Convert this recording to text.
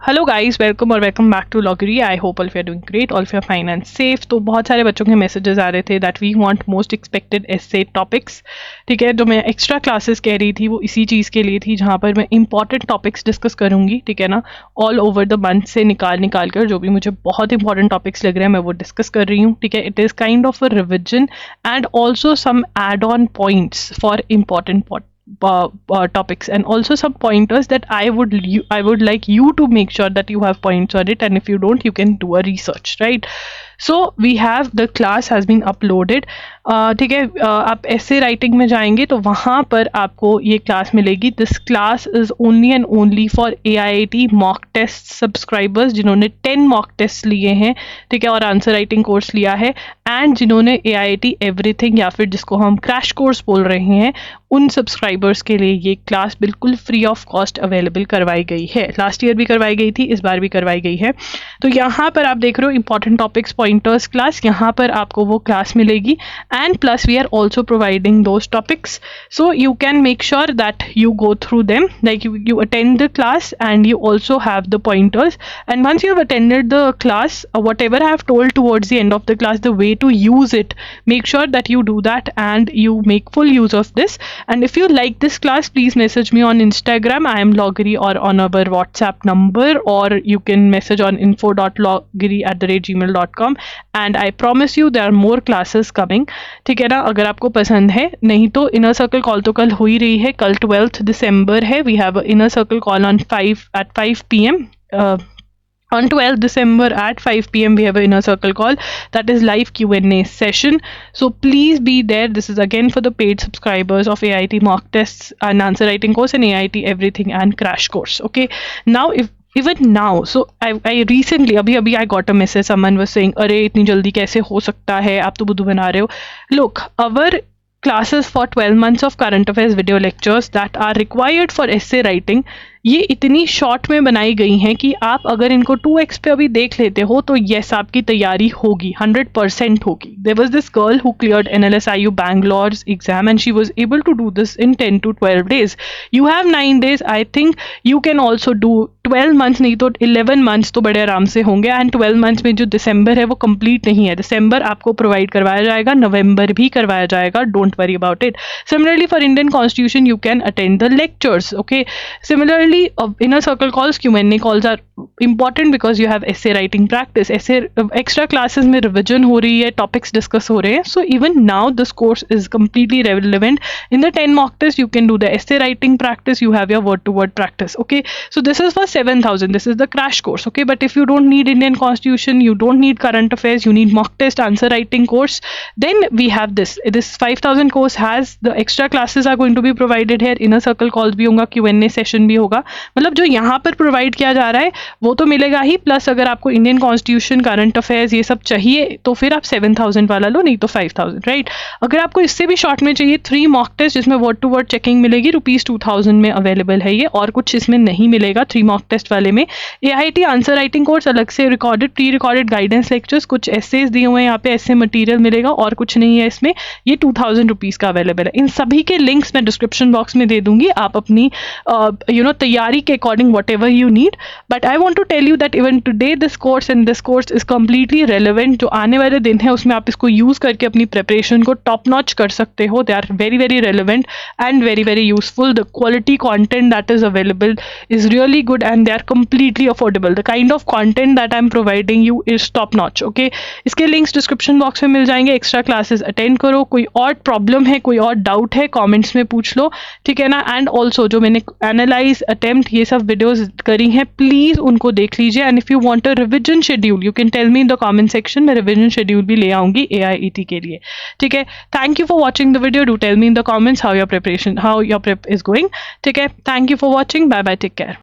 Hello guys, welcome back to लॉगरी। I hope all of you are doing great, all of you are fine and safe. तो बहुत सारे बच्चों के messages आ रहे थे that we want most expected essay topics. ठीक है, जो मैं एक्स्ट्रा क्लासेस कह रही थी वो इसी चीज़ के लिए थी, जहाँ पर मैं इंपॉर्टेंट टॉपिक्स डिस्कस करूंगी। ठीक है ना, ऑल ओवर द मंथ से निकाल कर जो भी मुझे बहुत इंपॉर्टेंट टॉपिक्स लग रहे हैं मैं वो डिस्कस कर रही हूँ। ठीक है, it is kind of a revision and also some add on points for important topics, and also some pointers that I would like you to make sure that you have points on it, and if you don't, you can do a research, right? So we have the class has been uploaded. ठीक है, आप ऐसे writing में जाएंगे तो वहाँ पर आपको ये क्लास मिलेगी। This class is only and only for AIIT mock test subscribers जिन्होंने 10 मॉक टेस्ट लिए हैं, ठीक है, और आंसर राइटिंग कोर्स लिया है, एंड जिन्होंने AIIT एवरीथिंग या फिर जिसको हम क्रैश कोर्स बोल रहे हैं, उन सब्सक्राइबर्स के लिए ये क्लास बिल्कुल फ्री ऑफ कॉस्ट अवेलेबल करवाई गई है। लास्ट ईयर भी करवाई गई थी, इस बार भी करवाई गई है। तो यहाँ पर आप देख रहे हो इंपॉर्टेंट टॉपिक्स पॉइंटर्स क्लास, यहाँ पर आपको वो क्लास मिलेगी, and plus we are also providing those topics, so you can make sure that you go through them, like you attend the class and you also have the pointers, and once you have attended the class, whatever I have told towards the end of the class, the way to use it, make sure that you do that and you make full use of this. And if you like this class, please message me on Instagram, I am Loggery, or on our WhatsApp number, or you can message on info.loggery@gmail.com, and I promise you there are more classes coming. ठीक है ना, अगर आपको पसंद है। नहीं तो inner circle call तो कल हो ही रही है, कल 12 दिसंबर है। We have inner circle call on 5 PM. On 12th December at 5 PM, we have an inner circle call that is live Q&A session. So please be there. This is again for the paid subscribers of AIT mock tests and answer writing course and AIT everything and crash course. Okay. Now, even now, so I recently अभी I got a message. Someone was saying, अरे इतनी जल्दी कैसे हो सकता है, आप तो बुद्धू बना रहे हो। Look, our classes for 12 months of current affairs video lectures that are required for essay writing, ये इतनी शॉर्ट में बनाई गई हैं कि आप अगर इनको 2x पे अभी देख लेते हो तो यस, आपकी तैयारी होगी, 100% होगी। There was this girl who cleared NLSIU Bangalore's exam and she was able to do this in 10 to 12 days. You have 9 days. I think you can also do 12 months, नहीं तो 11 months तो बड़े आराम से होंगे। एंड 12 months में जो दिसंबर है वो कंप्लीट नहीं है। दिसंबर आपको प्रोवाइड करवाया जाएगा, नवंबर भी करवाया जाएगा, don't worry about it. Similarly for Indian constitution you can attend the lectures. Okay, similarly inner circle calls, Q&A calls are important because you have essay writing practice. Essay extra classes में revision हो रही है, topics discuss हो रहे हैं. So even now this course is completely relevant. In the 10 mock tests you can do the essay writing practice, you have your word to word practice. Okay, so this is for 7,000. This is the crash course. Okay, but if you don't need Indian constitution, you don't need current affairs, you need mock test answer writing course, then we have this 5,000 course has the extra classes are going to be provided here. Inner circle calls भी होगा, Q&A session भी होगा। मतलब जो यहाँ पर provide किया जा रहा है वो तो मिलेगा ही, प्लस अगर आपको इंडियन कॉन्स्टिट्यूशन, करंट अफेयर्स ये सब चाहिए तो फिर आप 7,000 वाला लो, नहीं तो 5,000, राइट। अगर आपको इससे भी शॉर्ट में चाहिए 3 मॉक टेस्ट जिसमें वर्ड टू वर्ड चेकिंग मिलेगी, ₹2,000 में अवेलेबल है ये, और कुछ इसमें नहीं मिलेगा 3 मॉक टेस्ट वाले में। AIT आंसर राइटिंग कोर्स अलग से recorded pre recorded guidance lectures, कुछ एसेज दिए हुए हैं यहाँ पे, ऐसे मटीरियल मिलेगा और कुछ नहीं है इसमें। ये ₹2,000 का अवेलेबल है। इन सभी के लिंक्स मैं डिस्क्रिप्शन बॉक्स में दे दूंगी, आप अपनी तैयारी के according whatever you need. But I want to tell you that even today this course is completely relevant. जो आने वाले दिन है उसमें आप इसको यूज करके अपनी प्रिपरेशन को टॉप नॉच कर सकते हो। They are very very relevant and very very useful. The quality content that is available is really good and they are completely affordable. The kind of content that I'm providing you is top notch. Okay, इसके links description box में मिल जाएंगे। Extra classes attend करो। कोई और problem है, कोई और doubt है, कॉमेंट्स में पूछ लो, ठीक है ना। एंड ऑल्सो जो मैंने एनालाइज अटेम्प्ट ये सब वीडियोस करी हैं, प्लीज उनको देख लीजिए। And if you want a revision schedule you can tell me in the comment section, मैं रिवीजन शेड्यूल भी ले आऊंगी AIET के लिए, ठीक है। Thank you for watching the video, do tell me in the comments how your prep is going, ठीक है। Thank you for watching, bye bye, take care.